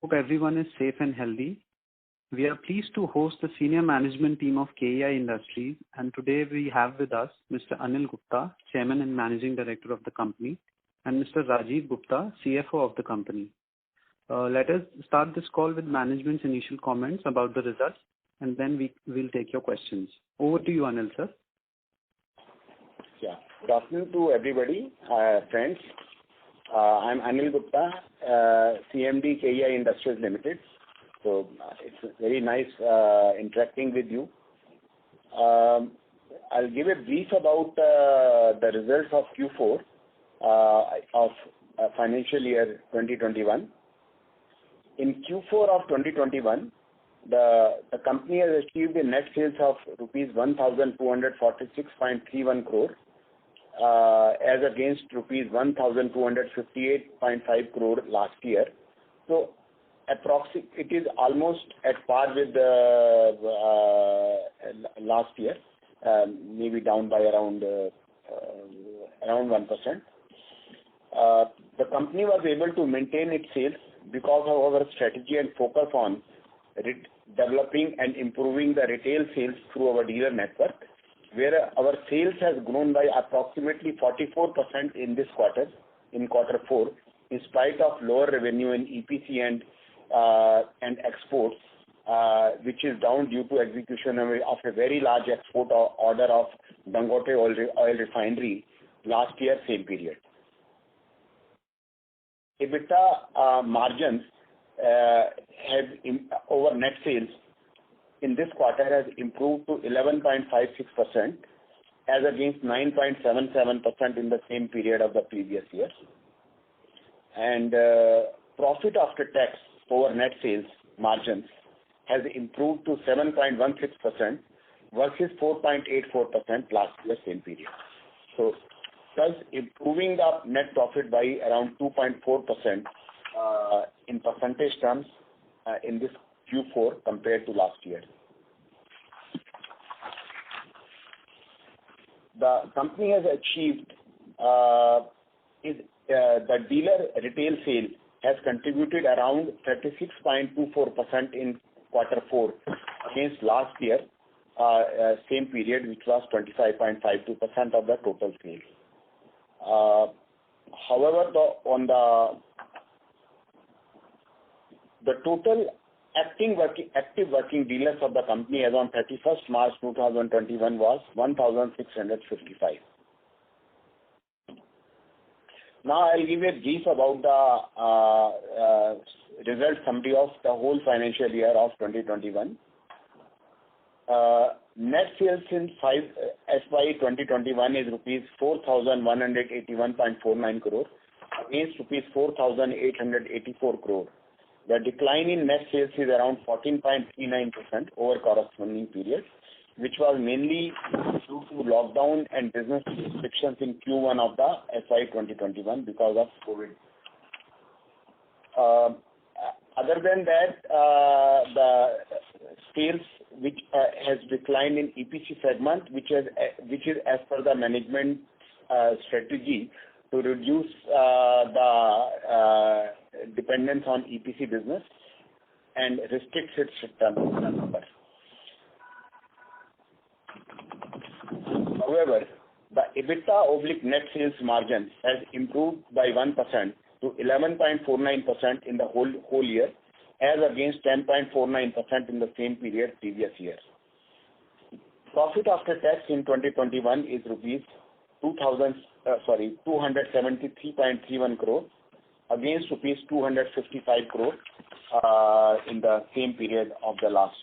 Hope everyone is safe and healthy. We are pleased to host the senior management team of KEI Industries, and today we have with us Mr. Anil Gupta, Chairman and Managing Director of the company, and Mr. Rajiv Gupta, CFO of the company. Let us start this call with management's initial comments about the results, and then we will take your questions. Over to you, Anil, sir. Yeah. Good afternoon to everybody, friends. I'm Anil Gupta, CMD KEI Industries Limited. So it's very nice interacting with you. I'll give a brief about the results of Q4 of financial year 2021. In Q4 of 2021, the company has achieved a net sales of rupees 1,246.31 crore as against rupees 1,258.5 crore last year. So it is almost at par with the last year, maybe down by around 1%. The company was able to maintain its sales because of our strategy and focus on developing and improving the retail sales through our dealer network, where our sales has grown by approximately 44% in this quarter, in quarter 4, in spite of lower revenue in EPC and exports, which is down due to execution of a very large export order of Dangote Oil Refinery last year, same period. EBITDA margins over net sales in this quarter has improved to 11.56% as against 9.77% in the same period of the previous year. And profit after tax over net sales margins has improved to 7.16% versus 4.84% last year, same period. So thus improving the net profit by around 2.4% in percentage terms in this Q4 compared to last year. The company has achieved the dealer retail sale has contributed around 36.24% in quarter 4 against last year, same period, which was 25.52% of the total sales. However, the total active working dealers of the company as on 31st March 2021 was 1,655. Now I'll give a brief about the result summary of the whole financial year of 2021. Net sales in FY 2021 is rupees 4,181.49 crore against rupees 4,884 crore. The decline in net sales is around 14.39% over corresponding period, which was mainly due to lockdown and business restrictions in Q1 of the FY 2021 because of COVID. Other than that, the sales which has declined in EPC segment, which is as per the management strategy to reduce the dependence on EPC business and restricts its turnover. However, the EBITDA net sales margin has improved by 1% to 11.49% in the whole year, as against 10.49% in the same period previous year. Profit after tax in 2021 is rupees 273.31 crore against rupees 255 crore in the same period of the last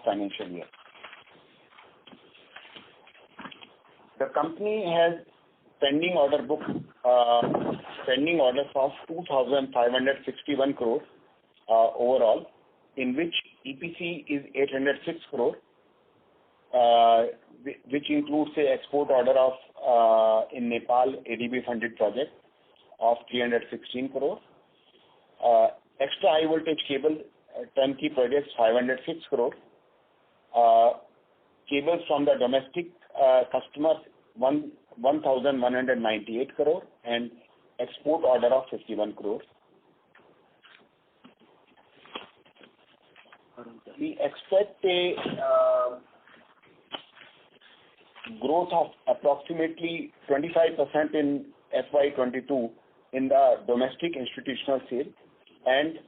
financial year. The company has pending orders of 2,561 crore overall, in which EPC is 806 crore, which includes a export order of in Nepal ADB funded project of 316 crore. Extra high voltage cable turnkey projects 506 crore. Cables from the domestic customers 1,198 crore and export order of 51 crore. we expect a growth of approximately 25% in FY22 in the domestic institutional sale and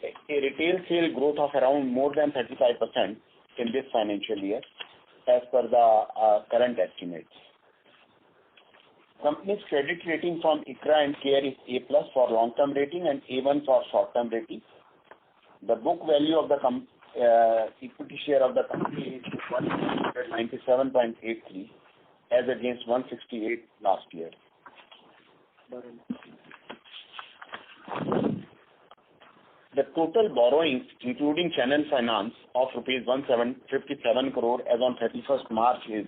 a retail sale growth of around more than 35% in this financial year as per the current estimates. Company's credit rating from ICRA and CARE is A+ for long-term rating and A1 for short-term rating. The book value of the equity share of the company is 197.83 as against 168 last year. The total borrowings, including channel finance, of rupees 157 crore as on 31st March is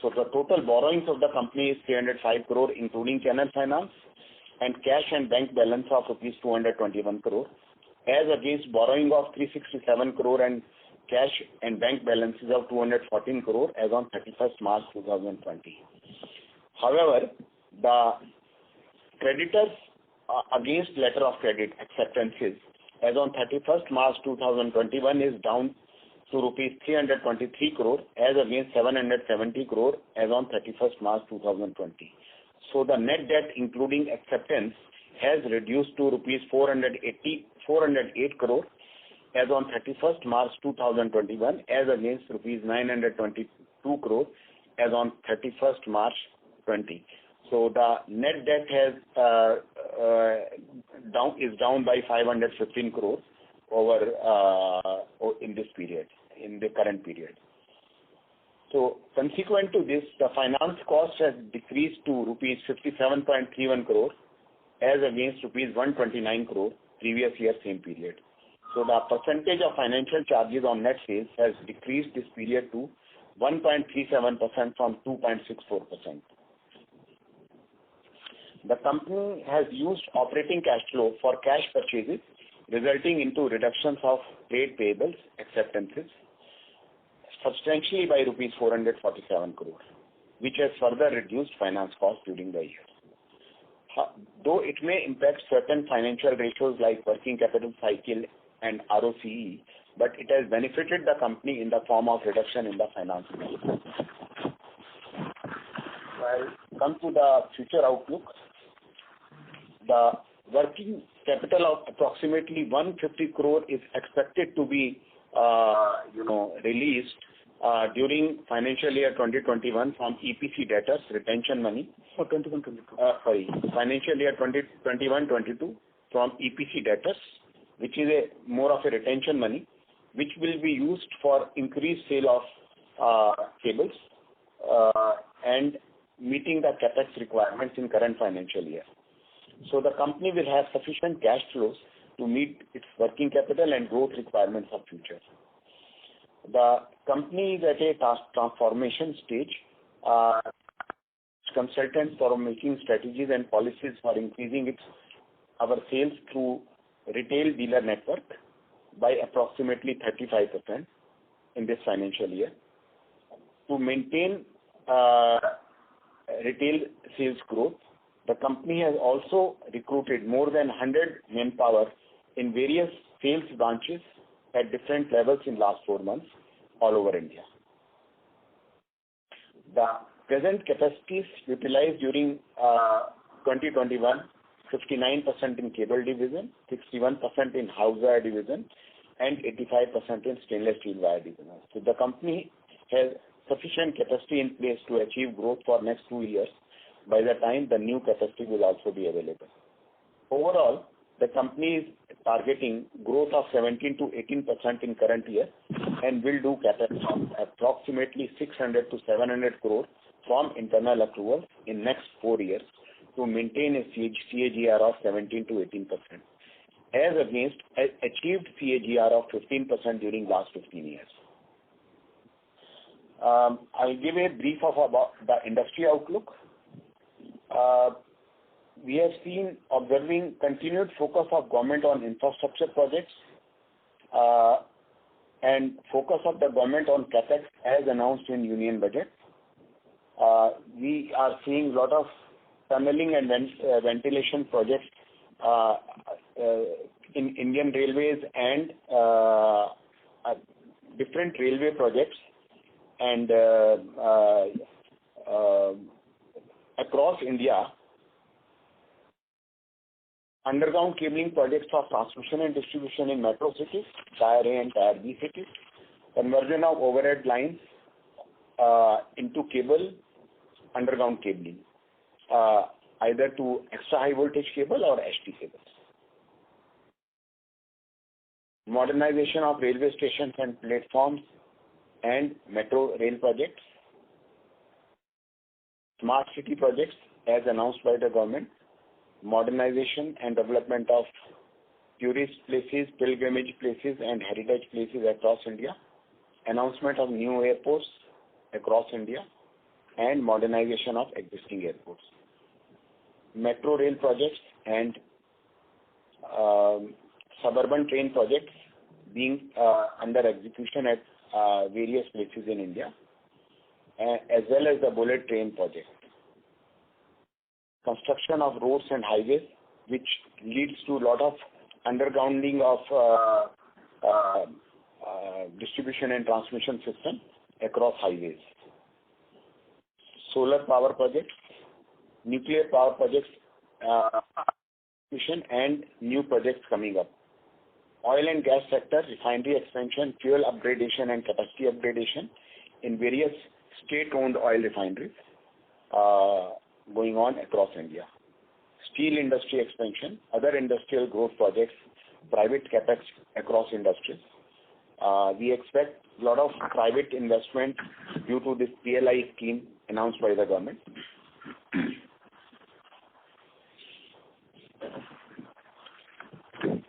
so the total borrowings of the company is 305 crore, including channel finance, and cash and bank balance of rupees 221 crore, as against borrowing of 367 crore and cash and bank balances of 214 crore as on 31st March 2020. However, the creditors against letter of credit acceptances as on 31st March 2021 is down to rupees 323 crore as against 770 crore as on 31st March 2020. So the net debt including acceptance has reduced to rupees 408 crore as on 31st March 2021 as against rupees 922 crore as on 31st March 20. So the net debt has down by 515 crore over in this period, in the current period. So consequent to this, the finance cost has decreased to rupees 57.31 crore as against rupees 129 crore previous year same period. So the percentage of financial charges on net sales has decreased this period to 1.37% from 2.64%. The company has used operating cash flow for cash purchases, resulting into reductions of trade payables acceptances substantially by rupees 447 crore, which has further reduced finance costs during the year. Though it may impact certain financial ratios like working capital cycle and ROCE, but it has benefited the company in the form of reduction in the finance cost. While come to the future outlook, the working capital of approximately 150 crore is expected to be released during financial year 2021 from EPC debtors retention money. Financial year 2021-22 from EPC debtors, which is more of a retention money, which will be used for increased sale of cables and meeting the capex requirements in current financial year. So the company will have sufficient cash flows to meet its working capital and growth requirements of future. The company is at a transformation stage. Consultants for making strategies and policies for increasing our sales through retail dealer network by approximately 35% in this financial year. To maintain retail sales growth, the company has also recruited more than 100 manpower in various sales branches at different levels in last 4 months all over India. The present capacities utilized during 2021, 59% in cable division, 61% in house wire division, and 85% in stainless steel wire division. So the company has sufficient capacity in place to achieve growth for next 2 years by the time the new capacity will also be available. Overall, the company is targeting growth of 17 to 18% in current year and will do capex of approximately 600 to 700 crore from internal accruals in next 4 years to maintain a CAGR of 17 to 18%, as against achieved CAGR of 15% during last 15 years. I'll give a brief of about the industry outlook. We have seen observing continued focus of government on infrastructure projects and focus of the government on capex as announced in Union Budget. We are seeing a lot of tunneling and ventilation projects in Indian Railways and different railway projects and across India. Underground cabling projects for transmission and distribution in metro cities, Tier A and Tier B cities, conversion of overhead lines into underground cabling, either to extra high voltage cable or HT cables. Modernization of railway stations and platforms and metro rail projects. Smart city projects as announced by the government. Modernization and development of tourist places, pilgrimage places and heritage places across India. Announcement of new airports across India and modernization of existing airports. Metro rail projects and suburban train projects being under execution at various places in India, as well as the bullet train project. Construction of roads and highways, which leads to a lot of undergrounding of distribution and transmission system across highways. Solar power projects, nuclear power projects, and new projects coming up. Oil and gas sector, refinery expansion, fuel upgradation and capacity upgradation in various state-owned oil refineries going on across India. Steel industry expansion, other industrial growth projects, private capex across industries. We expect a lot of private investment due to this PLI scheme announced by the government.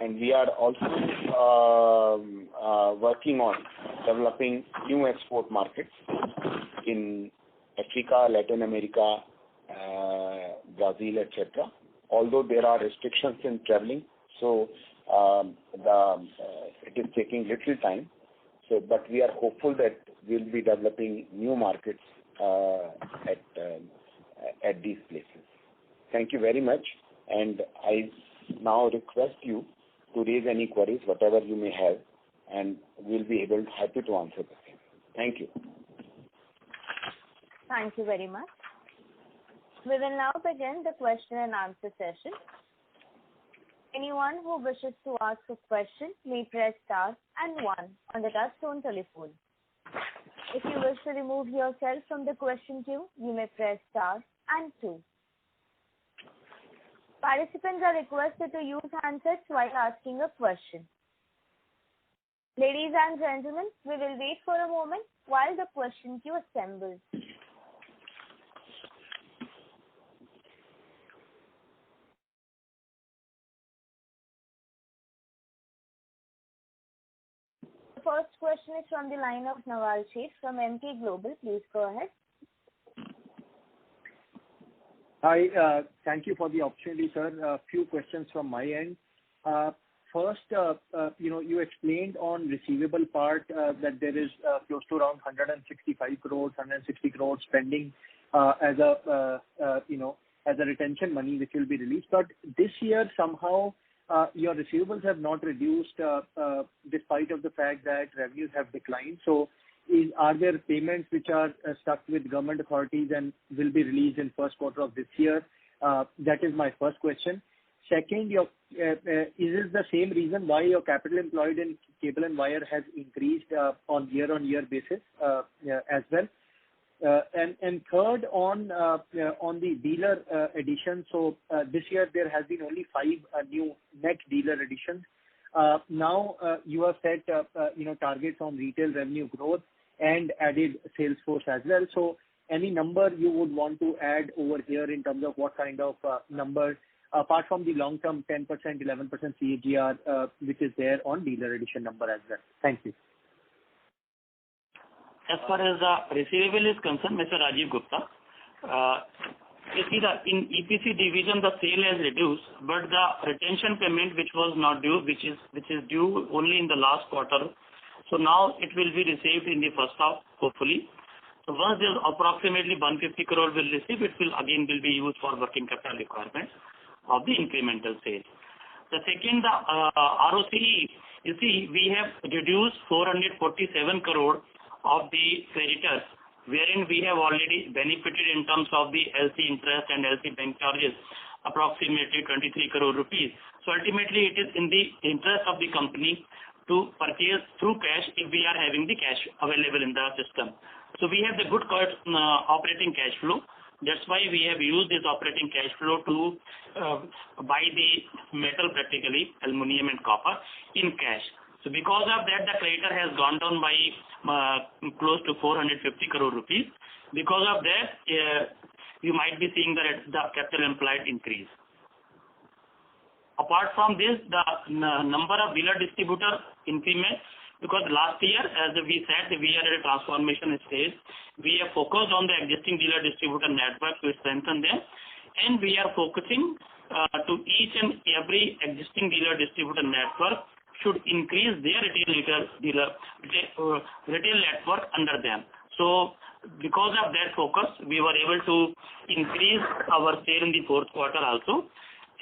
And we are also working on developing new export markets in Africa, Latin America, Brazil, etc. Although there are restrictions in traveling, so it is taking little time. So, but we are hopeful that we'll be developing new markets at these places. Thank you very much, and I now request you to raise any queries, whatever you may have, and we'll be happy to answer the same. Thank you. Thank you very much. We will now begin the question and answer session. Anyone who wishes to ask a question may press star and 1 on the touchtone telephone. If you wish to remove yourself from the question queue, you may press star and 2. Participants are requested to use handsets while asking a question. Ladies and gentlemen, we will wait for a moment while the question queue assembles. The first question is from the line of Nawal Sheikh from Emkay Global. Please go ahead. Hi, thank you for the opportunity, sir. A few questions from my end. First, you explained on receivable part that there is close to around 165 crores, 160 crores spending as a retention money which will be released. But this year somehow your receivables have not reduced despite of the fact that revenues have declined. So are there payments which are stuck with government authorities and will be released in first quarter of this year? That is my first question. Second, is it the same reason why your capital employed in cable and wire has increased on year-on-year basis as well? And third, on the dealer addition. So this year there has been only 5 new net dealer additions. Now you have set targets on retail revenue growth and added sales force as well. So any number you would want to add over here in terms of what kind of numbers, apart from the long-term 10%, 11% CAGR, which is there on dealer addition number as well. Thank you. As far as the receivable is concerned, Mr. Rajiv Gupta, you see that in EPC division the sale has reduced, but the retention payment which was not due, which is due only in the last quarter, so now it will be received in the first half, hopefully. So once there's approximately 150 crore will receive, it will be used for working capital requirements of the incremental sales. The second, the ROCE, you see, we have reduced 447 crore of the creditors, wherein we have already benefited in terms of the LC interest and LC bank charges, approximately 23 crore rupees. So ultimately, it is in the interest of the company to purchase through cash if we are having the cash available in the system. So we have the good operating cash flow. That's why we have used this operating cash flow to buy the metal, practically aluminum and copper, in cash. So because of that, the creditor has gone down by close to 450 crore rupees. Because of that, you might be seeing the capital employed increase. Apart from this, the number of dealer distributor increment, because last year, as we said, we are at a transformation stage. We are focused on the existing dealer distributor network to strengthen them, and we are focusing to each and every existing dealer distributor network should increase their retail network under them. So because of that focus, we were able to increase our sale in the fourth quarter also.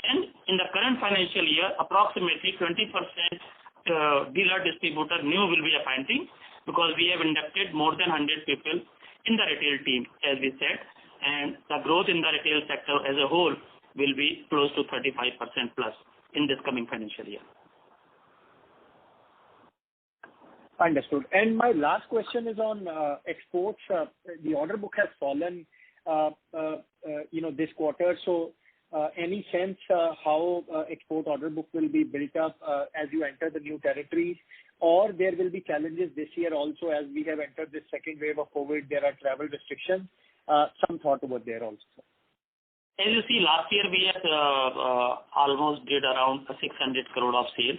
And in the current financial year, approximately 20% dealer distributor new will be appointing, because we have inducted more than 100 people in the retail team, as we said, and the growth in the retail sector as a whole will be close to 35% plus in this coming financial year. Understood. And my last question is on exports. The order book has fallen, this quarter. So, any sense how export order book will be built up as you enter the new territories, or there will be challenges this year also as we have entered this second wave of COVID? There are travel restrictions. Some thought over there also. As you see, last year we had almost did around 600 crore of sales.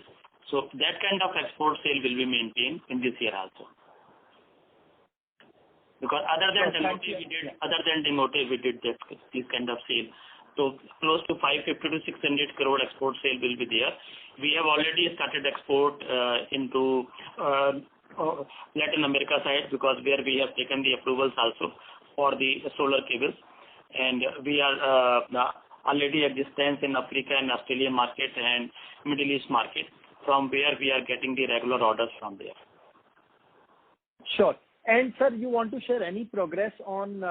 So that kind of export sale will be maintained in this year also. Because other than Demotive, we did this kind of sale. So close to 550 to 600 crore export sale will be there. We have already started export into Latin America side, because where we have taken the approvals also for the solar cables, and we are already at distance in Africa and Australian market and Middle East market, from where we are getting the regular orders from there. Sure. And sir, you want to share any progress on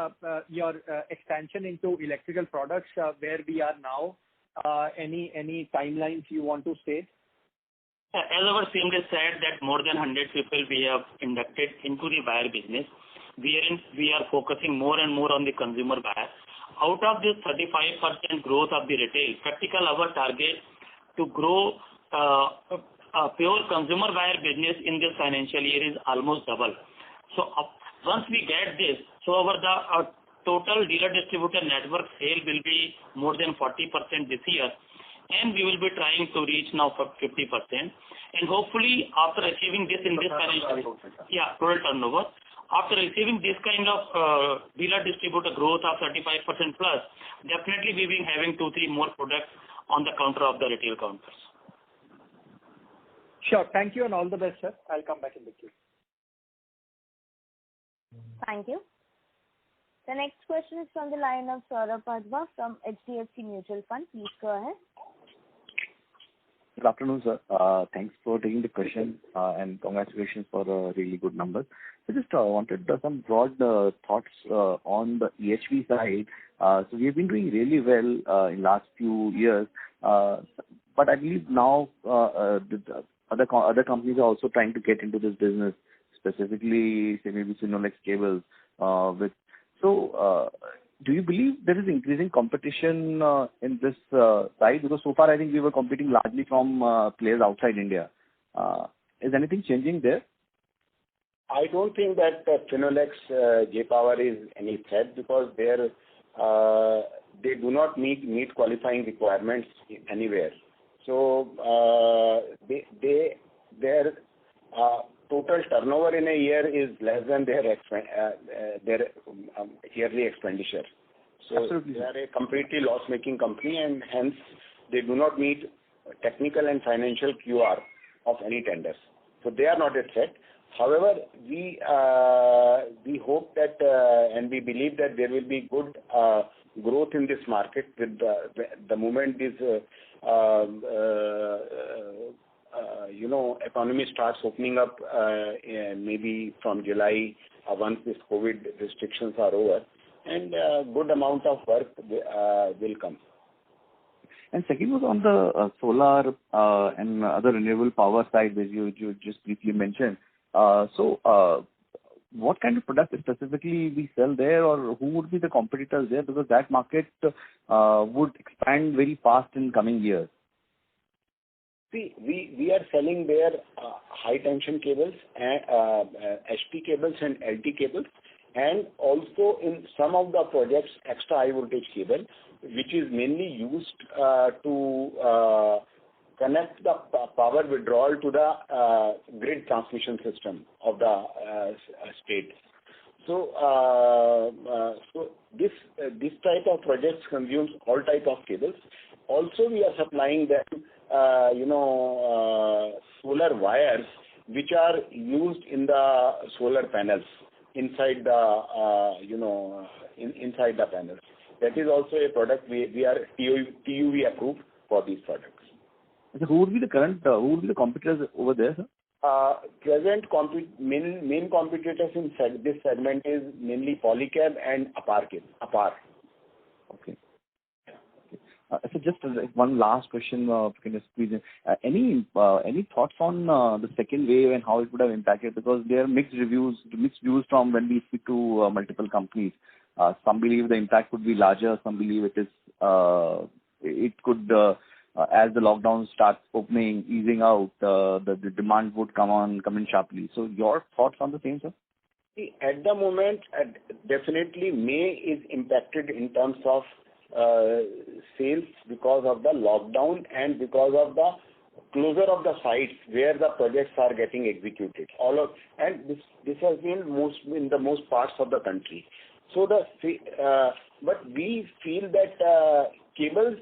your expansion into electrical products, where we are now? Any timelines you want to state? As our CMD said, that more than 100 people we have inducted into the wire business, wherein we are focusing more and more on the consumer wire. Out of this 35% growth of the retail, practical our target to grow a pure consumer wire business in this financial year is almost double. So once we get this, so our total dealer distributor network sale will be more than 40% this year, and we will be trying to reach now for 50%. And hopefully, after achieving this in this financial year, total turnover, after receiving this kind of dealer distributor growth of 35% plus, definitely we will be having 2-3 more products on the counter of the retail counters. Sure. Thank you and all the best, sir. I'll come back in the queue. Thank you. The next question is from the line of Saurabh Padwa from HDFC Mutual Fund. Please go ahead. Good afternoon, sir. Thanks for taking the question, and congratulations for the really good numbers. I just wanted some broad thoughts on the EHV side. So we have been doing really well in last few years, but I believe now the other companies are also trying to get into this business, specifically say maybe Finolex cables. Do you believe there is increasing competition in this side? Because so far I think we were competing largely from players outside India. Is anything changing there? I don't think that Finolex J-Power is any threat, because they do not meet qualifying requirements anywhere. So their total turnover in a year is less than their yearly expenditure. So Absolutely. They are a completely loss-making company, and hence they do not meet technical and financial QR of any tenders. So they are not a threat. However, we hope that and we believe that there will be good growth in this market with the moment these economy starts opening up maybe from July once this COVID restrictions are over, and good amount of work will come. And second was on the solar and other renewable power side, which you just briefly mentioned. What kind of product specifically we sell there, or who would be the competitors there? Because that market would expand very fast in coming years. See, we are selling there high tension cables, and HP cables and LT cables, and also in some of the projects extra high voltage cable, which is mainly used to connect the power withdrawal to the grid transmission system of the state. So this type of projects consumes all type of cables. Also, we are supplying them solar wires, which are used in the solar panels inside the inside the panels. That is also a product we are TUV approved for these products. So who would be the competitors over there, sir? Present main competitors in this segment is mainly Polycab and APAR. Okay. So just one last question, if you can just squeeze in. Any thoughts on the second wave and how it would have impacted? Because there are mixed views from when we speak to multiple companies. Some believe the impact could be larger. Some believe it could, as the lockdown starts opening, easing out, the demand would come in sharply. So your thoughts on the same, sir? At the moment, definitely May is impacted in terms of sales because of the lockdown and because of the closure of the sites where the projects are getting executed. This has been in the most parts of the country. So but we feel that cables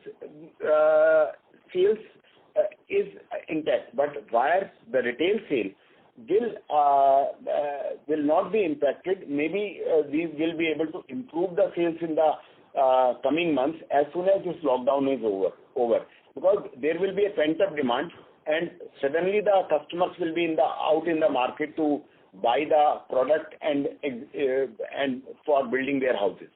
sales is intact, but wires, the retail sale will not be impacted. Maybe we will be able to improve the sales in the coming months as soon as this lockdown is over, because there will be a pent-up demand, and suddenly the customers will be out in the market to buy the product and for building their houses.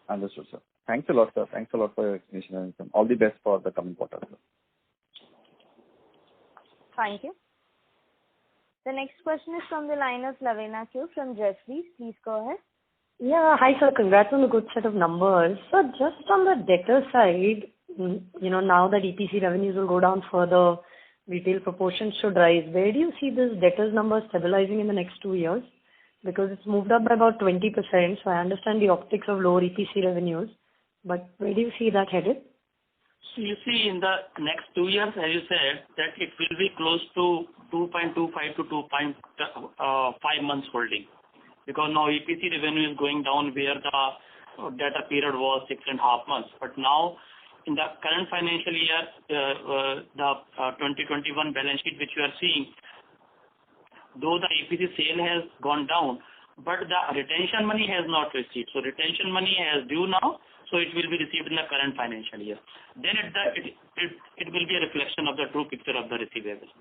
Understood, sir. Thanks a lot, sir. Thanks a lot for your explanation, and all the best for the coming quarter, sir. Thank you. The next question is from the line of Lavina Q from Jefferies. Please go ahead. Yeah, hi sir. Congrats on the good set of numbers. So just on the debtor side, now that EPC revenues will go down further, retail proportions should rise. Where do you see this debtors number stabilizing in the next 2 years? Because it's moved up by about 20%, so I understand the optics of lower EPC revenues, but where do you see that headed? So you see, in the next 2 years, as you said, that it will be close to 2.25 to 2.5 months holding. Because now EPC revenue is going down where the data period was 6.5 months. But now, in the current financial year, the 2021 balance sheet which you are seeing, though the EPC sale has gone down, but the retention money has not received. So retention money is due now, so it will be received in the current financial year. Then it will be a reflection of the true picture of the receivables.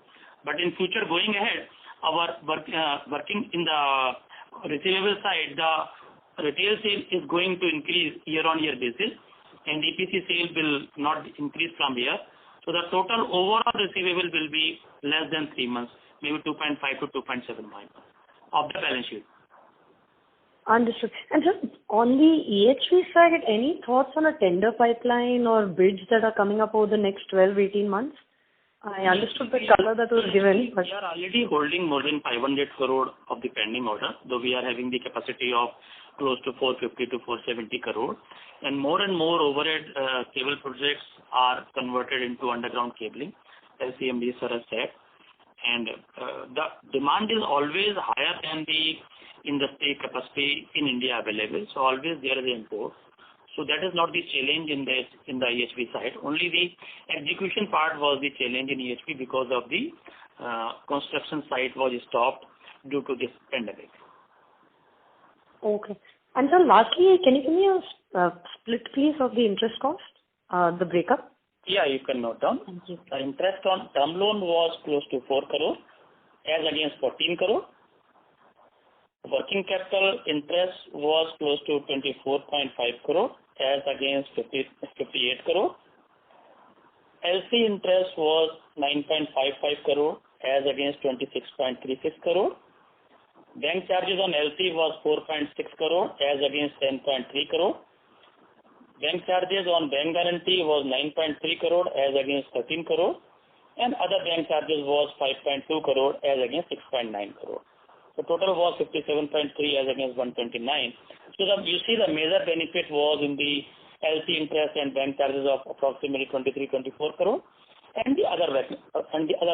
But in future, going ahead, our working in the receivable side, the retail sale is going to increase year-on-year basis, and EPC sale will not increase from here. So the total overall receivable will be less than 3 months, maybe 2.5 to 2.7 months of the balance sheet. Understood. And just on the EHV side, any thoughts on a tender pipeline or bids that are coming up over the next 12-18 months? I understood the color that was given. But we are already holding more than 500 crore of the pending order, though we are having the capacity of close to 450 to 470 crore. And more overhead cable projects are converted into underground cabling, as CMD sir has said. And the demand is always higher than the industry capacity in India available. So always there is an import. So that is not the challenge in the EHV side. Only the execution part was the challenge in EHV because of the construction site was stopped due to this pandemic. Okay. And so lastly, can you give me a split please of the interest cost, the breakup Yeah, you can note down. Thank you. The interest on term loan was close to 4 crore as against 14 crore. Working capital interest was close to 24.5 crore as against 58 crore. LC interest was 9.55 crore as against 26.36 crore. Bank charges on LC was 4.6 crore as against 10.3 crore. Bank charges on bank guarantee was 9.3 crore as against 13 crore. And other bank charges was 5.2 crore as against 6.9 crore. The total was 57.3 as against 129. So you see the major benefit was in the LC interest and bank charges of approximately 23-24 crore, and the other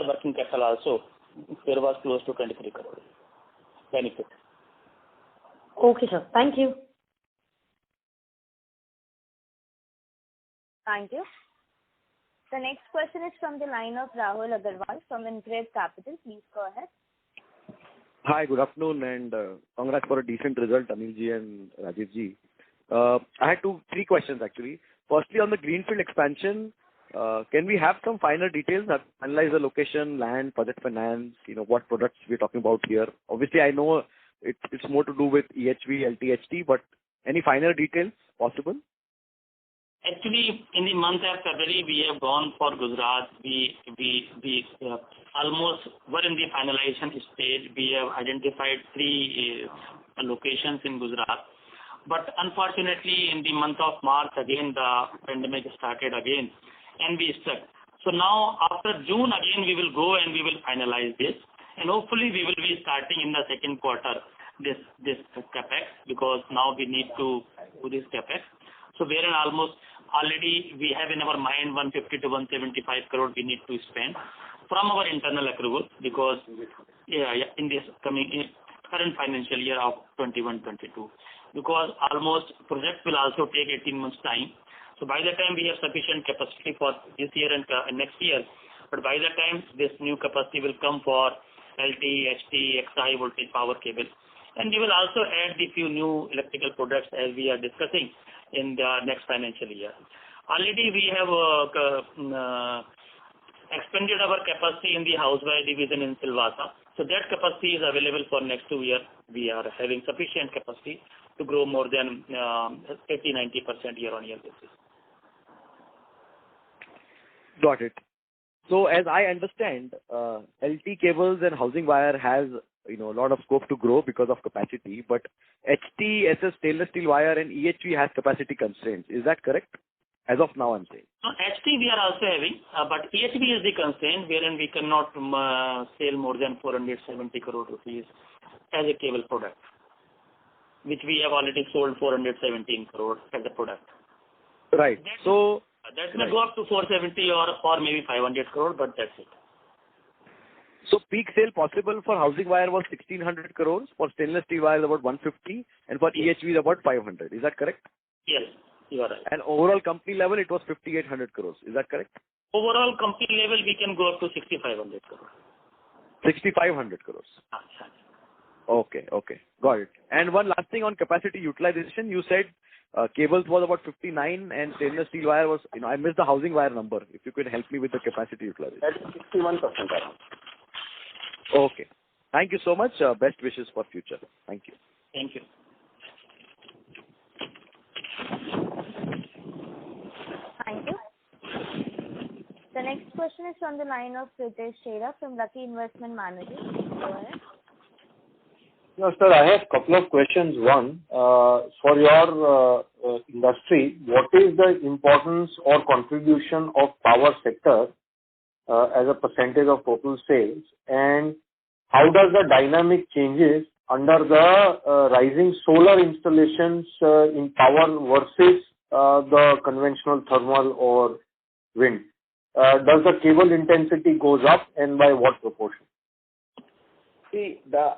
working capital also there was close to 23 crore benefit. Okay, sir. Thank you. Thank you. The next question is from the line of Rahul Agarwal from InCred Capital. Please go ahead. Hi, good afternoon, and congrats for a decent result, Anilji and Rajivji. I had 3 questions actually. Firstly, on the greenfield expansion, can we have some finer details that analyze the location, land, project finance, what products we're talking about here? Obviously, I know it's more to do with EHV, LTHT, but any finer details possible? Actually, in the month of February, we have gone for Gujarat. We almost were in the finalization stage. We have identified 3 locations in Gujarat. But unfortunately, in the month of March, again, the pandemic started again, and we stuck. So now, after June, again, we will go and we will finalize this. And hopefully, we will be starting in the second quarter this capex, because now we need to do this capex. So wherein almost already we have in our mind 150 to 175 crore we need to spend from our internal accrual, because in this current financial year of 21-22, because almost project will also take 18 months time. So by the time we have sufficient capacity for this year and next year, but by the time this new capacity will come for LT, HT, high voltage power cable, and we will also add the few new electrical products as we are discussing in the next financial year. Already we have expanded our capacity in the houseware division in Silvassa. So that capacity is available for next 2 years. We are having sufficient capacity to grow more than 80-90% year-on-year basis. Got it. So as I understand, LT cables and housing wire has a lot of scope to grow because of capacity, but HT, SS stainless steel wire and EHV has capacity constraints. Is that correct? As of now, I'm saying. HT we are also having, but EHV is the constraint wherein we cannot sell more than 470 crore rupees as a cable product, which we have already sold 417 crore as a product. Right. That may go up to 470 or maybe 500 crore, but that's it. So peak sale possible for housing wire was 1600 crores, for stainless steel wire about 150, and for EHV about 500. Is that correct? Yes, you are right. And overall company level it was 5800 crores. Is that correct? Overall company level we can go up to 6500 crore. 6500 crores. Okay. Got it. And one last thing on capacity utilization. You said cables was about 59 and stainless steel wire was, I missed the housing wire number. If you could help me with the capacity utilization. That is 61% around. Okay. Thank you so much. Best wishes for future. Thank you. Thank you. Thank you. The next question is from the line of Pritesh Chheda from Lucky Investment Managers. Go ahead. Yes, sir, I have a couple of questions. One, for your industry, what is the importance or contribution of power sector as a percentage of total sales, and how does the dynamic changes under the rising solar installations in power versus the conventional thermal or wind? Does the cable intensity goes up, and by what proportion? See, the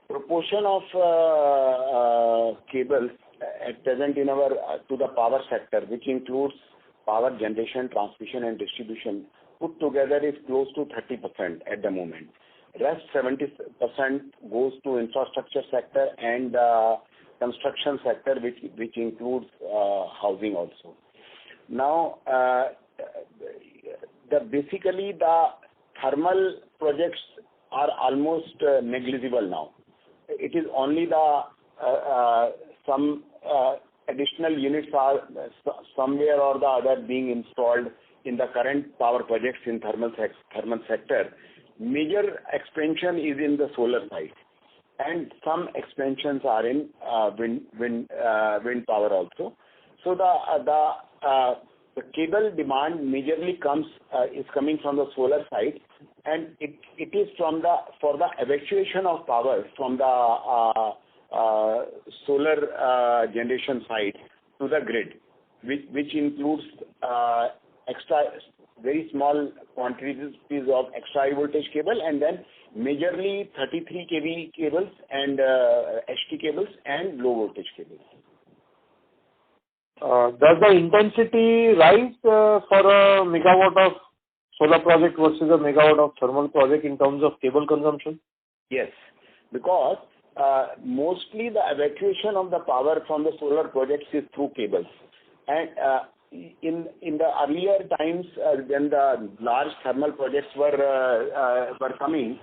proportion of cables at present in our to the power sector, which includes power generation, transmission and distribution, put together is close to 30% at the moment. Rest 70% goes to infrastructure sector and construction sector, which includes housing also. Now, basically the thermal projects are almost negligible now. It is only the some additional units are somewhere or the other being installed in the current power projects in thermal sector. Major expansion is in the solar side, and some expansions are in wind power also. So the cable demand majorly is coming from the solar side, and it is for the evacuation of power from the solar generation side to the grid, which includes extra very small quantities of extra high voltage cable, and then majorly 33 kV cables and HT cables and low voltage cables. Does the intensity rise for a megawatt of solar project versus a megawatt of thermal project in terms of cable consumption? Yes, because mostly the evacuation of the power from the solar projects is through cables, and in the earlier times when the large thermal projects were coming,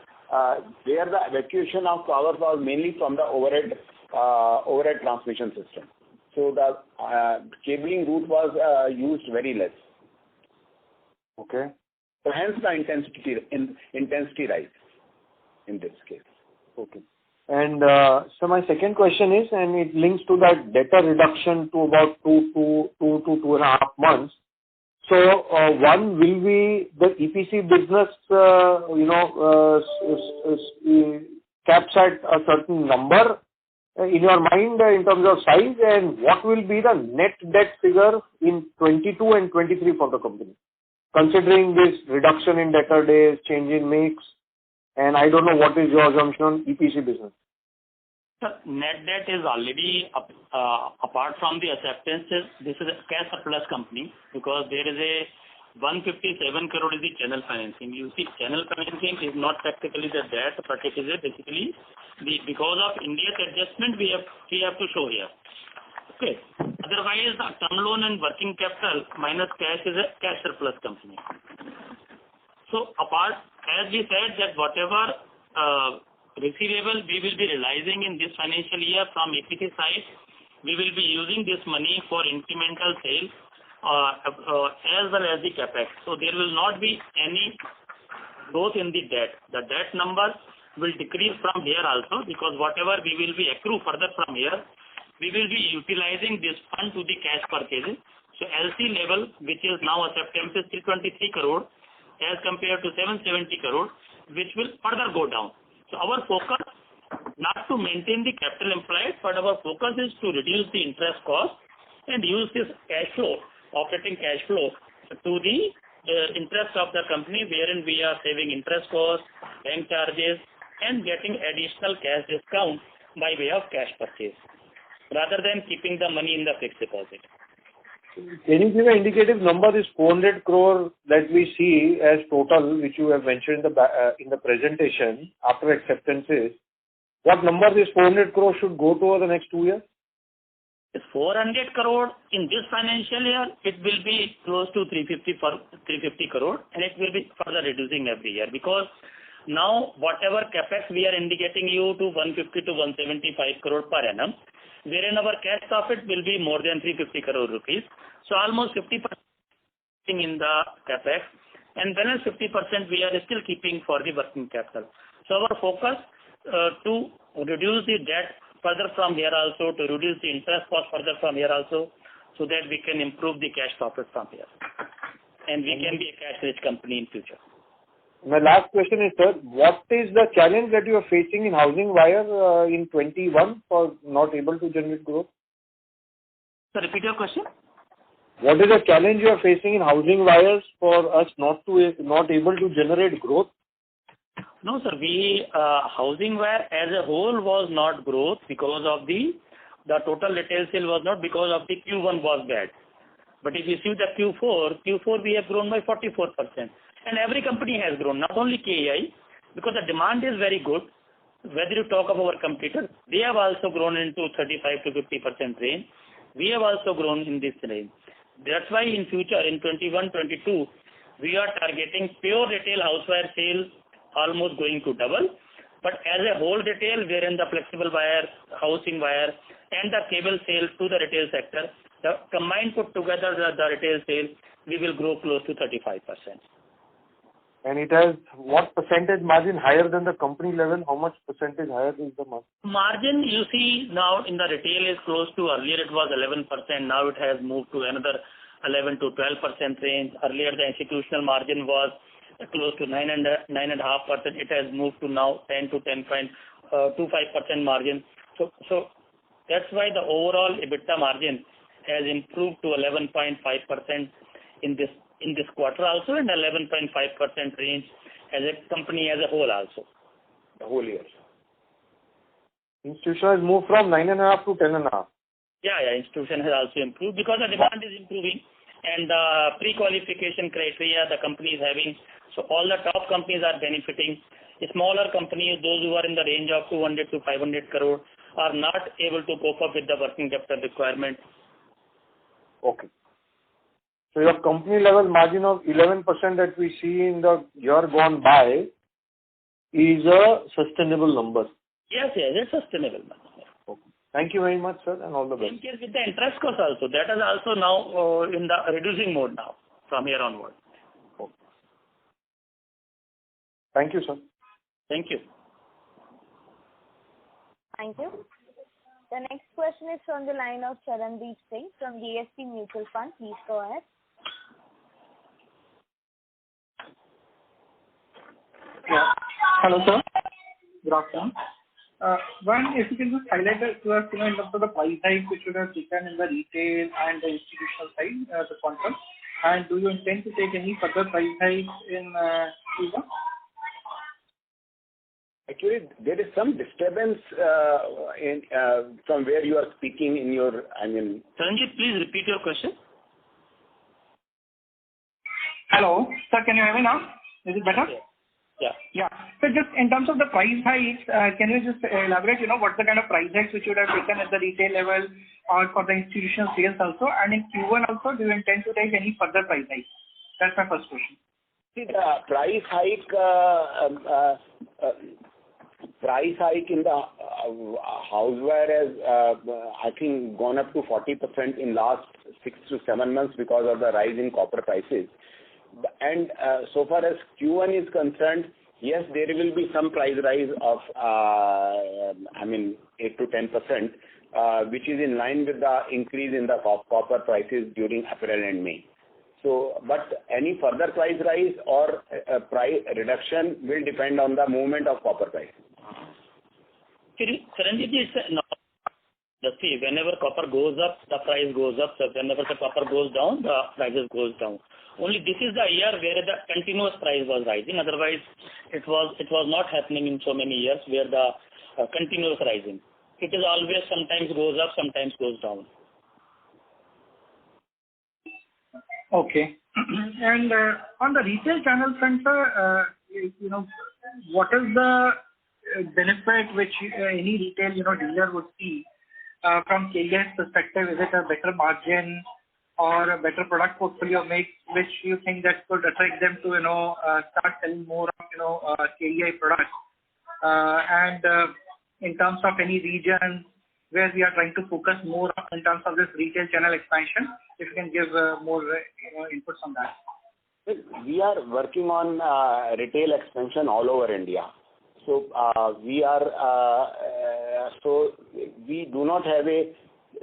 there the evacuation of power was mainly from the overhead transmission system. So the cabling route was used very less. Okay. So hence the intensity rise in this case. Okay. And so my second question is, and it links to that debtor reduction to about 2 to 2.5 months. So one, will the EPC business caps at a certain number in your mind in terms of size, and what will be the net debt figure in 22 and 23 for the company, considering this reduction in debtor days, change in mix, and I don't know what is your assumption on EPC business. Sir, net debt is already apart from the acceptances. This is a cash surplus company because there is a 157 crore is the channel financing. You see, channel financing is not practically the debt, but it is basically because of India's adjustment we have to show here. Okay. Otherwise, the term loan and working capital minus cash is a cash surplus company. So apart, as we said, that whatever receivable we will be realizing in this financial year from EPC side, we will be using this money for incremental sales as well as the capex. So there will not be any growth in the debt. The debt number will decrease from here also, because whatever we will be accrue further from here, we will be utilizing this fund to the cash purchases. So LC level, which is now September, is 323 crore as compared to 770 crore, which will further go down. So our focus not to maintain the capital employed, but our focus is to reduce the interest cost and use this cash flow, operating cash flow, to the interest of the company, wherein we are saving interest costs, bank charges, and getting additional cash discount by way of cash purchase, rather than keeping the money in the fixed deposit. Can you give an indicative number? This 400 crore that we see as total, which you have mentioned in the presentation after acceptances, what number this 400 crore should go to over the next 2 years? 400 crore in this financial year, it will be close to 350 crore, and it will be further reducing every year, because now whatever capex we are indicating you to 150 to 175 crore per annum, wherein our cash profit will be more than 350 crore rupees. So almost 50% in the capex, and balance 50% we are still keeping for the working capital. So our focus to reduce the debt further from here also, to reduce the interest cost further from here also, so that we can improve the cash profit from here, and we can be a cash-rich company in future. My last question is, sir, what is the challenge that you are facing in housing wire in 21 for not able to generate growth? So repeat your question. What is the challenge you are facing in housing wires for us not able to generate growth? No, sir. Housing wire as a whole was not growth because of the total retail sale was not, because of the Q1 was bad. But if you see the Q4 we have grown by 44%. And every company has grown, not only KEI, because the demand is very good. Whether you talk of our competitors, they have also grown into 35 to 50% range. We have also grown in this range. That's why in future, in 21-22, we are targeting pure retail houseware sales almost going to double. But as a whole retail, wherein the flexible wire, housing wire, and the cable sales to the retail sector, the combined put together the retail sales, we will grow close to 35%. And it has what percentage margin higher than the company level? How much percentage higher is the margin? Margin, you see now in the retail is close to, earlier it was 11%, now it has moved to another 11 to 12% range. Earlier the institutional margin was close to 9.5%. It has moved to now 10 to 10.25% margin. So that's why the overall EBITDA margin has improved to 11.5% in this quarter also, and 11.5% range as a company as a whole also. The whole year. Institution has moved from 9.5 to 10.5. Yeah, institution has also improved because the demand is improving and the pre-qualification criteria the company is having. So all the top companies are benefiting. The smaller companies, those who are in the range of 200 to 500 crore, are not able to cope up with the working capital requirement. Okay. So your company level margin of 11% that we see in the year gone by is a sustainable number. Yes, it's sustainable. Okay. Thank you very much, sir, and all the best. Same case with the interest cost also. That is also now in the reducing mode now from here onward. Okay. Thank you, sir. Thank you. Thank you. The next question is from the line of Charandeep Singh from DSP Mutual Fund. Please go ahead. Yeah. Hello, sir. Good afternoon. One, if you can just highlight to us, in terms of the price hike which you have taken in the retail and the institutional side, the quantum, and do you intend to take any further price hikes in Q1? Actually, there is some disturbance from where you are speaking in your, Charanjit, please repeat your question. Hello, sir, can you hear me now? Is it better? Yeah. So just in terms of the price hikes, can you just elaborate, what's the kind of price hikes which you would have taken at the retail level or for the institutional sales also? And in Q1 also, do you intend to take any further price hikes? That's my first question. See, the price hike in the houseware has, I think, gone up to 40% in last 6 to 7 months because of the rise in copper prices. And so far as Q1 is concerned, yes, there will be some price rise of 8 to 10%, which is in line with the increase in the copper prices during April and May. So, but any further price rise or price reduction will depend on the movement of copper price. Charanjit, see, whenever copper goes up, the price goes up. So whenever the copper goes down, the prices goes down. Only this is the year where the continuous price was rising. Otherwise, it was not happening in so many years where the continuous rising. It is always sometimes goes up, sometimes goes down. Okay. And on the retail channel front, sir, what is the benefit which any retail dealer would see from KEI's perspective? Is it a better margin or a better product portfolio mix, which you think that could attract them to start selling more of KEI products? And in terms of any region where we are trying to focus more in terms of this retail channel expansion, if you can give more inputs on that. We are working on retail expansion all over India. So we do not have a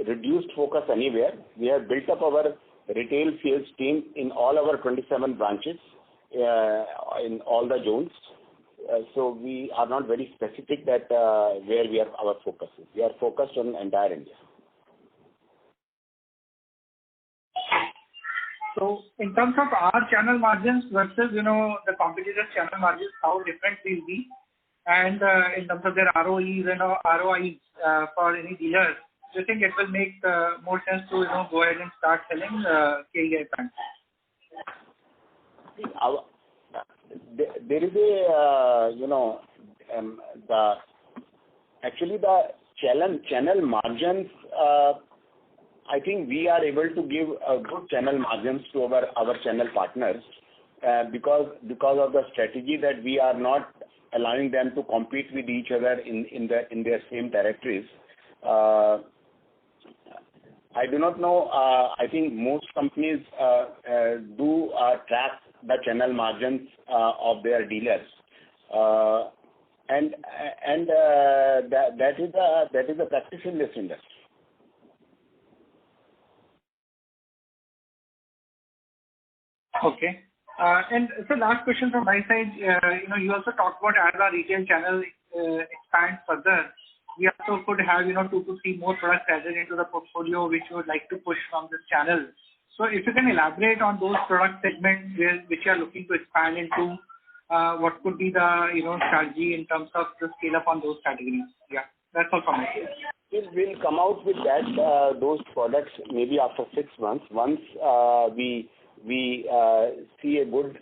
reduced focus anywhere. We have built up our retail sales team in all our 27 branches in all the zones. So we are not very specific that where our focus is. We are focused on entire India. So in terms of our channel margins versus the competitors' channel margins, how different will be? And in terms of their ROEs and ROIs for any dealers, do you think it will make more sense to go ahead and start selling KEI brands? There is the channel margins I think we are able to give good channel margins to our channel partners because of the strategy that we are not allowing them to compete with each other in their same territories. I do not know. I think most companies do track the channel margins of their dealers, and that is a practice in this industry. Okay. And so last question from my side. You also talked about as our retail channel expands further, we also could have 2 to 3 more products added into the portfolio which we would like to push from this channel. So if you can elaborate on those product segments which you are looking to expand into, what could be the strategy in terms of the scale up on those categories? Yeah, that's all from my side. We'll come out with that those products maybe after 6 months. Once we see a good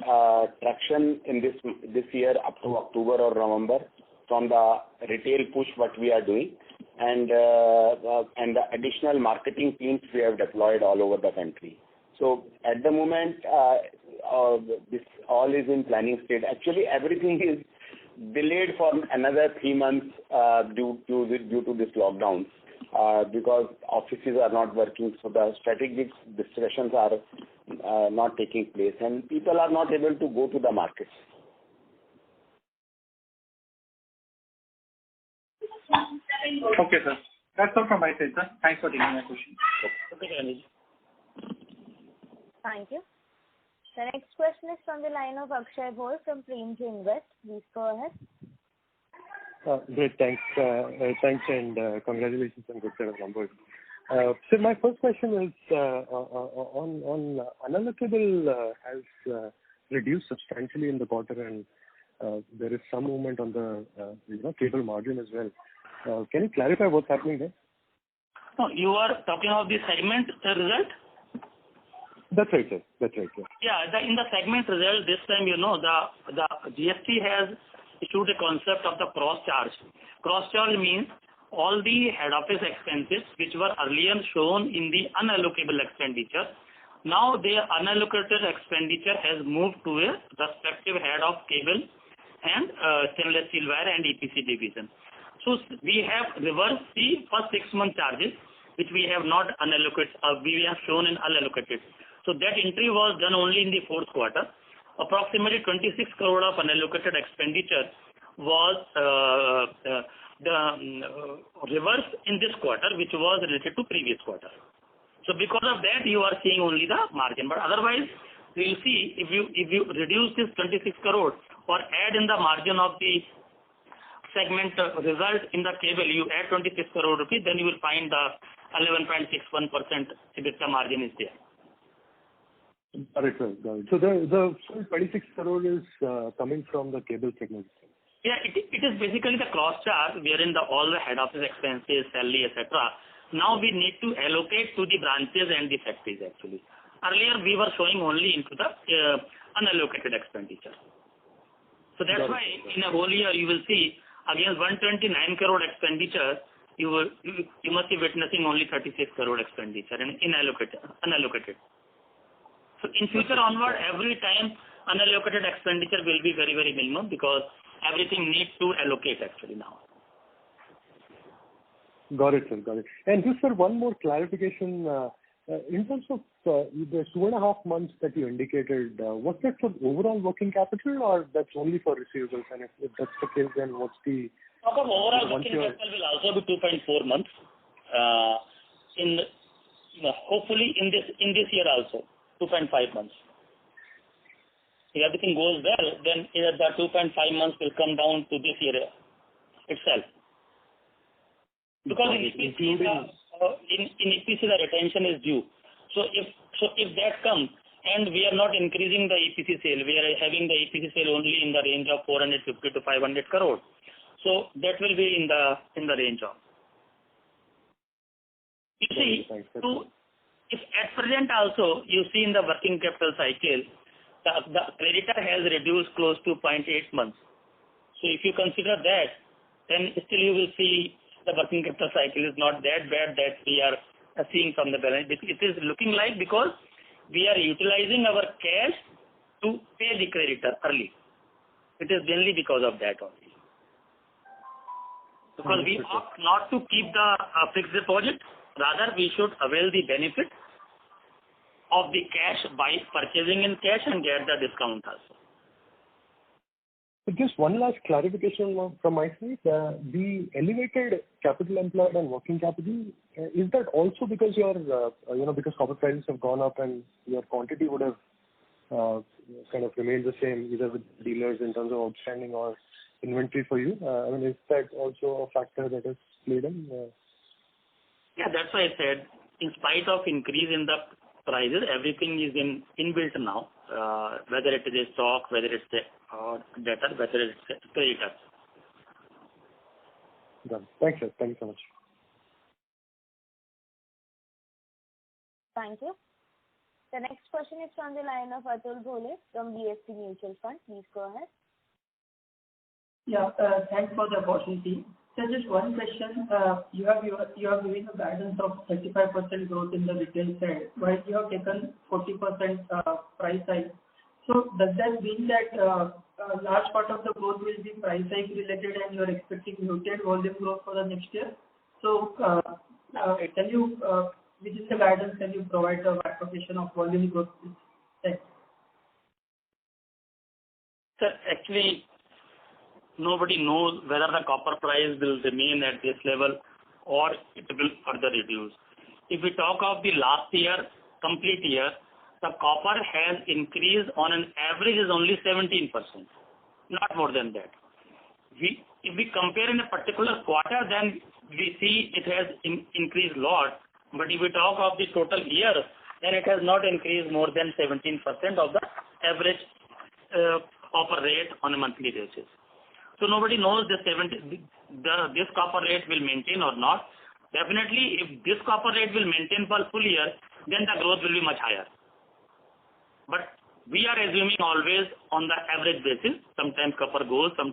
traction in this year up to October or November from the retail push what we are doing, and the additional marketing teams we have deployed all over the country. So at the moment, this all is in planning state. Actually, everything is delayed for another 3 months due to this lockdown because offices are not working, so the strategic discussions are not taking place, and people are not able to go to the markets. Okay, sir. That's all from my side, sir. Thanks for taking my question. Okay, Thank you. The next question is from the line of Akshay Bhor from Premji Invest. Please go ahead. Great, thanks. Thanks and congratulations on good set of numbers. So my first question is on unallocable has reduced substantially in the quarter, and there is some movement on the cable margin as well. Can you clarify what's happening there? No, you are talking of the segment result? That's right, sir. That's right, sir. Yeah, in the segment result this time, the GST has issued a concept of the cross charge. Cross charge means all the head office expenses which were earlier shown in the unallocable expenditure. Now their unallocated expenditure has moved to a respective head of cable and stainless steel wire and EPC division. So we have reversed the first 6 month charges which we have not unallocated, we have shown in unallocated. So that entry was done only in the fourth quarter. Approximately 26 crore of unallocated expenditure was reversed in this quarter, which was related to previous quarter. So because of that, you are seeing only the margin. But otherwise, you will see if you reduce this 26 crore or add in the margin of the segment result in the cable, you add 26 crore rupees, then you will find the 11.61% EBITDA margin is there. Got it, sir. Got it. So the full 26 crore is coming from the cable segment. Yeah, it is basically the cross charge wherein all the head office expenses, salary, etc. Now we need to allocate to the branches and the factories actually. Earlier we were showing only into the unallocated expenditure. So that's why in a whole year you will see against 129 crore expenditure, you must be witnessing only 36 crore expenditure and unallocated. So in future onward, every time unallocated expenditure will be very, very minimum because everything needs to allocate actually now. Got it, sir. Got it. And just sir, one more clarification. In terms of the 2.5 months that you indicated, was that for overall working capital or that's only for receivables? And if that's the case, then what's the... Overall working capital will also be 2.4 months. Hopefully in this year also, 2.5 months. If everything goes well, then the 2.5 months will come down to this year itself. Because in EPC, the retention is due. So if that comes and we are not increasing the EPC sale, we are having the EPC sale only in the range of 450 to 500 crore. So that will be in the range of. You see, if at present also you see in the working capital cycle, the creditor has reduced close to 0.8 months. So if you consider that, then still you will see the working capital cycle is not that bad that we are seeing from the balance. It is looking like because we are utilizing our cash to pay the creditor early. It is mainly because of that only. Because we opt not to keep the fixed deposit, rather we should avail the benefit of the cash by purchasing in cash and get the discount also. Just one last clarification from my side. The elevated capital employed and working capital, is that also because your, because copper prices have gone up and your quantity would have kind of remained the same, either with dealers in terms of outstanding or inventory for you? Is that also a factor that has played in? Yeah, that's why I said, in spite of increase in the prices, everything is inbuilt now, whether it is a stock, whether it's a debtor, whether it's a creditor. Done. Thanks, sir. Thank you so much. Thank you. The next question is from the line of Atul Bhole from DSP Mutual Fund. Please go ahead. Yeah, thanks for the opportunity. So just one question. You have given a guidance of 35% growth in the retail side, while you have taken 40% price hike. So does that mean that a large part of the growth will be price hike related and you are expecting muted volume growth for the next year? So can you, within the guidance, can you provide a bifurcation of volume growth? Thanks. Sir, actually, nobody knows whether the copper price will remain at this level or it will further reduce. If we talk of the last year, complete year, the copper has increased on an average is only 17%, not more than that. If we compare in a particular quarter, then we see it has increased a lot. But if we talk of the total year, then it has not increased more than 17% of the average copper rate on a monthly basis. So nobody knows this copper rate will maintain or not. Definitely, if this copper rate will maintain for full year, then the growth will be much higher. But we are assuming always on the average basis. Sometimes copper goes up,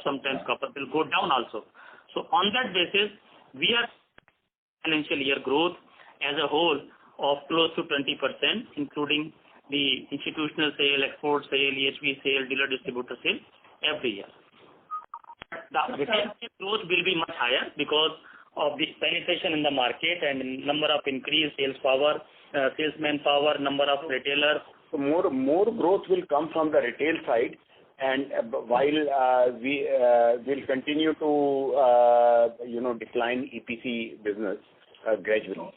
sometimes copper will go down also. So on that basis, we are financial year growth as a whole of close to 20%, including the institutional sale, export sale, EHV sale, dealer distributor sale every year. The retail growth will be much higher because of the penetration in the market and number of increased sales power, salesman power, number of retailers. So more growth will come from the retail side, and while we will continue to decline EPC business gradually.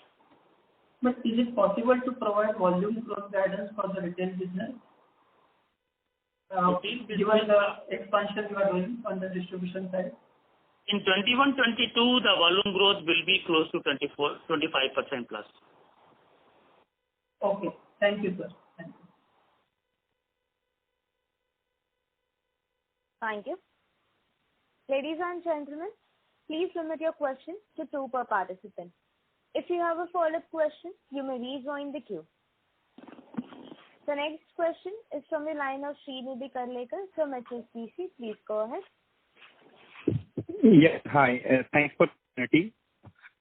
But is it possible to provide volume growth guidance for the retail business? Given the expansion you are doing on the distribution side? In 21-22, the volume growth will be close to 25% plus. Okay. Thank you, sir. Thank you. Thank you. Ladies and gentlemen, please limit your questions to 2 per participant. If you have a follow-up question, you may rejoin the queue. The next question is from the line of Srinidhi Karlekar from HSBC. Please go ahead. Yes, hi. Thanks for the opportunity.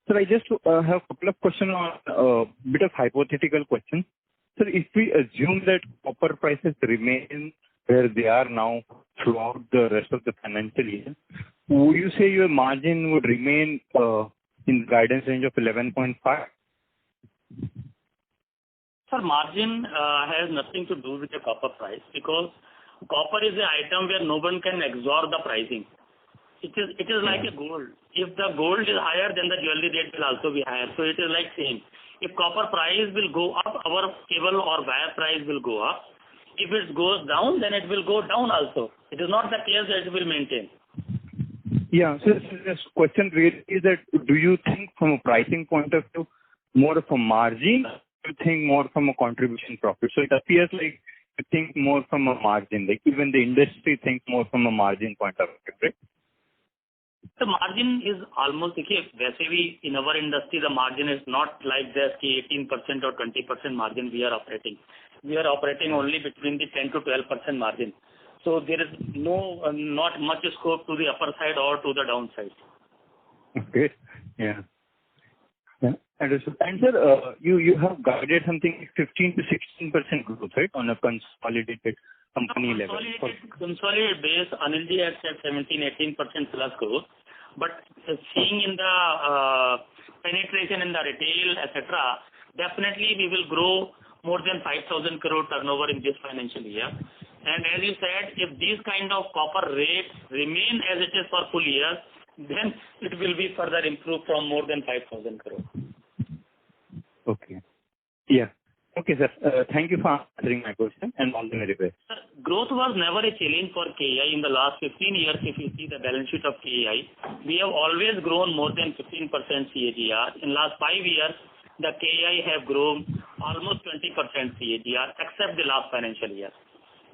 Sir, I just have a couple of questions on a bit of hypothetical questions. Sir, if we assume that copper prices remain where they are now throughout the rest of the financial year, would you say your margin would remain in the guidance range of 11.5? Sir, margin has nothing to do with the copper price because copper is an item where no one can absorb the pricing. It is like a gold. If the gold is higher, then the jewelry rate will also be higher. So it is like same. If copper price will go up, our cable or wire price will go up. If it goes down, then it will go down also. It is not the case that it will maintain. Yeah. So this question really is that do you think from a pricing point of view more of a margin, or do you think more from a contribution profit? So it appears like you think more from a margin, like even the industry thinks more from a margin point of view, right? The margin is almost okay. Basically, in our industry, the margin is not like this 18% or 20% margin we are operating. We are operating only between the 10 to 12% margin. So there is not much scope to the upper side or to the downside. Okay. Yeah. Understood. And sir, you have guided something 15 to 16% growth, right, on a consolidated company level? Consolidated base, Anilji has said 17-18% plus growth. But seeing in the penetration in the retail, etc., definitely we will grow more than 5,000 crore turnover in this financial year. And as you said, if these kind of copper rates remain as it is for full year, then it will be further improved from more than 5,000 crore. Okay. Yeah. Okay, sir. Thank you for answering my question and all the very best. Sir, growth was never a challenge for KEI in the last 15 years. If you see the balance sheet of KEI, we have always grown more than 15% CAGR. In last 5 years, the KEI have grown almost 20% CAGR, except the last financial year.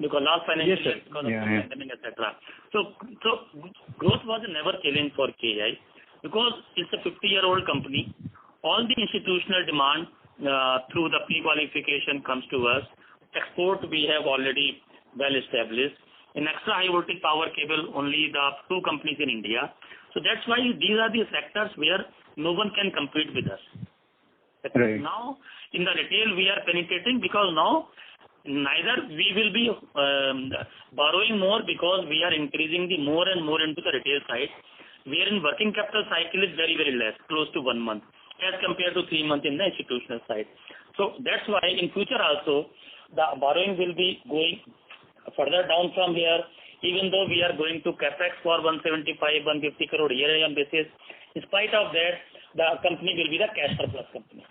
Because last financial year, because of the pandemic, etc. So growth was never challenge for KEI because it's a 50-year-old company. All the institutional demand through the pre-qualification comes to us. Export we have already well established. In extra high voltage power cable, only the 2 companies in India. So that's why these are the sectors where no one can compete with us. Right. Now in the retail we are penetrating because now neither we will be borrowing more because we are increasing the more and more into the retail side. Wherein working capital cycle is very, very less, close to 1 month, as compared to 3 months in the institutional side. So that's why in future also the borrowing will be going further down from here, even though we are going to capex for 175-150 crore year-on-year basis. In spite of that, the company will be the cash surplus company.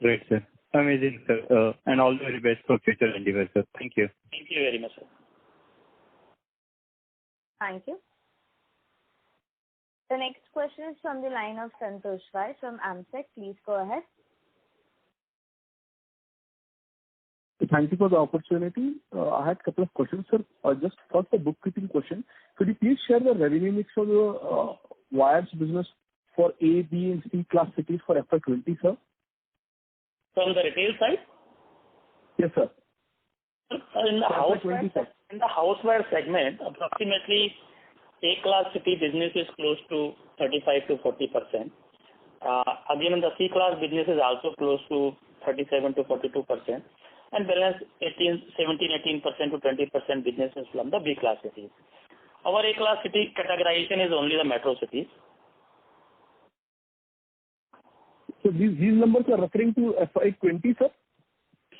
Great, sir. Amazing, sir. And all the very best for future endeavors, sir. Thank you. Thank you very much, sir. Thank you. The next question is from the line of Santosh Rai from AMSEC. Please go ahead. Thank you for the opportunity. I had a couple of questions, sir. Just first a bookkeeping question. Could you please share the revenue mix for the wires business for A, B, and C class cities for FY20, sir? From the retail side? Yes, sir. In the houseware segment, approximately A-class city business is close to 35 to 40%. Again, in the C-class business is also close to 37 to 42%. And balance 17-18% to 20% business is from the B-class cities. Our A-class city categorization is only the metro cities. So these numbers are referring to FY20, sir?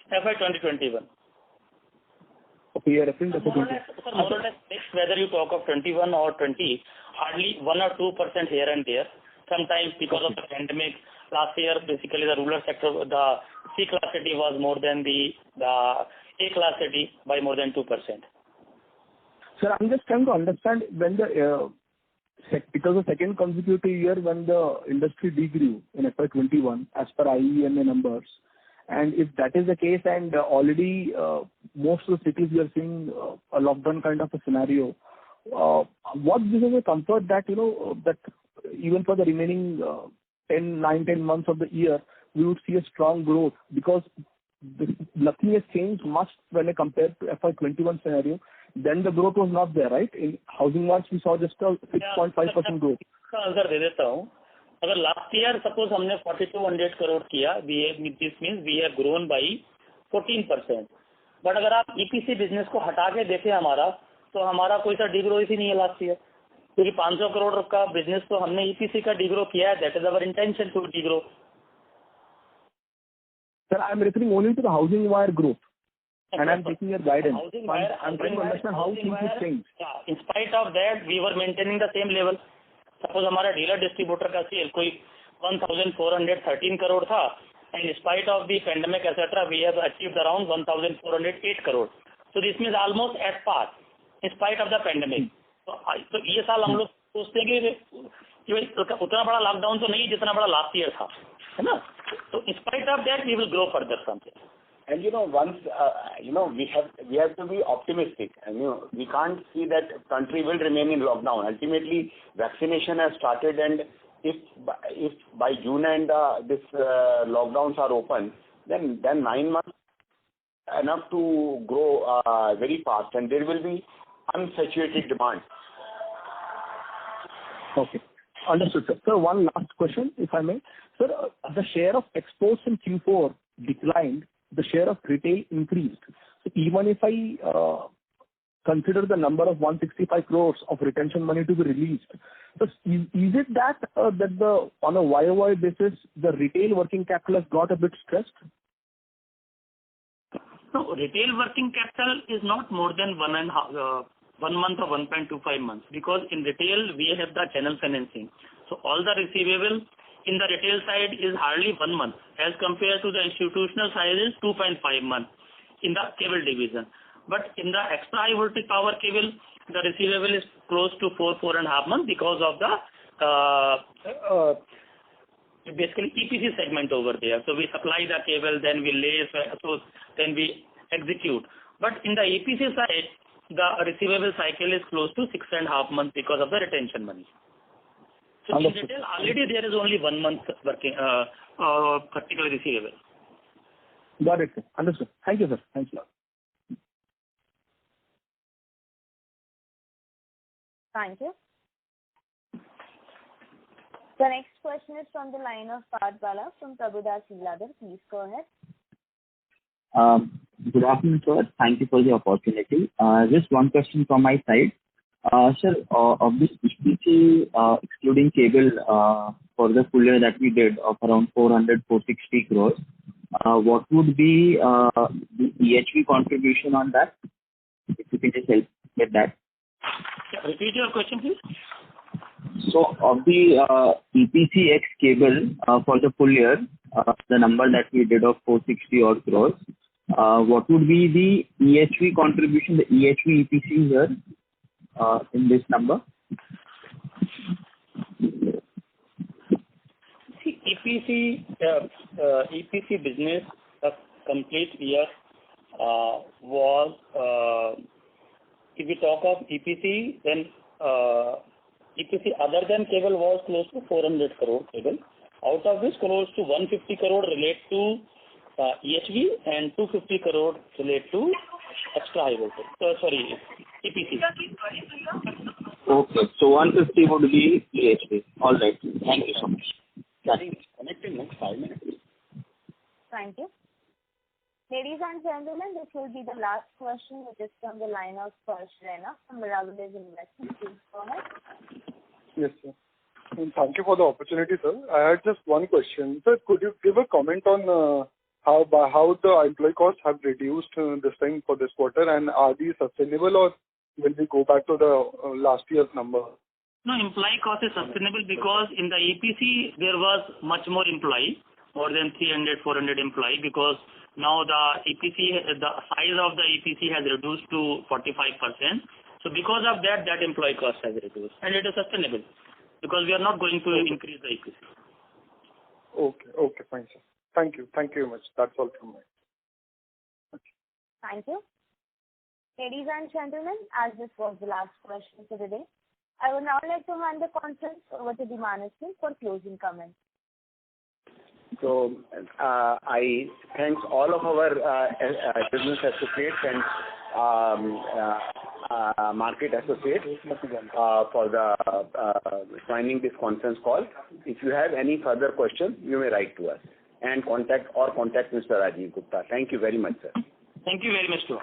FY 2021. Okay, you are referring to more or less mixed, whether you talk of 21 or 20, hardly 1 or 2% here and there. Sometimes because of the pandemic, last year basically the rural sector, the C-class city was more than the A-class city by more than 2%. Sir, I'm just trying to understand when it was the second consecutive year when the industry degrew in FY21 as per IEMA numbers. And if that is the case and already most of the cities we are seeing a lockdown kind of a scenario, what gives us a comfort that, that even for the remaining 10 months of the year, we would see a strong growth because nothing has changed much when I compare to FY21 scenario. Then the growth was not there, right? In housing wires, we saw just a 6.5% growth. Answer दे देता हूँ. अगर last year suppose हमने 4200 करोड़ किया, this means we have grown by 14%. But अगर आप EPC business को हटा के देखें हमारा, तो हमारा कोई सा डिग्रो ही नहीं है लास्ट ईयर, क्योंकि 500 करोड़ का बिजनेस तो हमने ईपीसी का डिग्रो किया है. That is our intention to degrow. Sir, I am referring only to the housing wire growth. And I am taking your guidance. I'm trying to understand how things have changed. In spite of that, we were maintaining the same level. Suppose हमारा dealer distributor का cell कोई 1413 करोड़ था, and in spite of the pandemic etc., we have achieved around 1408 crore. So this means almost at par, in spite of the pandemic. तो ये साल हम लोग सोचते हैं कि उतना बड़ा लॉकडाउन तो नहीं जितना बड़ा लास्ट ईयर था, है ना? So in spite of that, we will grow further from there. And once we have to be optimistic, and we can't see that country will remain in lockdown. Ultimately, vaccination has started, and if by June end this lockdowns are open, then 9 months enough to grow very fast, and there will be unsaturated demand. Okay. Understood, sir. Sir, one last question, if I may. Sir, the share of exports in Q4 declined, the share of retail increased. So even if I consider the number of 165 crores of retention money to be released, so is it that the on a YOY basis, the retail working capital has got a bit stressed? No, retail working capital is not more than 1 month or 1.25 months, because in retail we have the channel financing. So all the receivable in the retail side is hardly 1 month, as compared to the institutional side is 2.5 months in the cable division. But in the extra high voltage power cable, the receivable is close to 4.5 months because of the basically EPC segment over there. So we supply the cable, then we lay, so then we execute. But in the EPC side, the receivable cycle is close to 6.5 months because of the retention money. So in retail, already there is only 1 month working particular receivable. Got it, sir. Understood. Thank you, sir. Thanks a lot. Thank you. The next question is from the line of Parth Bala from Prabhudas Lilladher. Please go ahead. Good afternoon, sir. Thank you for the opportunity. Just one question from my side. Sir, of this EPC, excluding cable, for the full year that we did of around 460 crores, what would be the EHV contribution on that? If you can just help with that. Repeat your question, please. So, of the EPC X cable for the full year, the number that we did of 460 odd crores, what would be the EHV contribution, the EHV EPC here in this number? See, EPC business, the complete year was, if we talk of EPC, then EPC other than cable was close to 400 crore cable. Out of this, close to 150 crore relate to EHV and 250 crore relate to extra high voltage. EPC. Okay, so 150 would be EHV. All right. Thank you so much. Connecting next 5 minutes. Thank you. Ladies and gentlemen, this will be the last question, which is from the line of Sparsh Rena from Mirabilis Investment. Please go ahead. Yes, sir. And thank you for the opportunity, sir. I had just one question. Sir, could you give a comment on how the employee costs have reduced this time for this quarter, and are these sustainable, or will we go back to the last year's number? No, employee cost is sustainable because in the EPC there was much more employee, more than 300, 400 employee, because now the EPC, the size of the EPC has reduced to 45%. So because of that employee cost has reduced, and it is sustainable because we are not going to increase the EPC. Okay, fine, sir. Thank you very much. That's all from me. Thank you. Ladies and gentlemen, as this was the last question for the day, I would now like to hand the conference over to the management for closing comments. So I thank all of our business associates and market associates for the joining this conference call. If you have any further questions, you may write to us and contact Mr. Rajiv Gupta. Thank you very much, sir. Thank you very much, sir.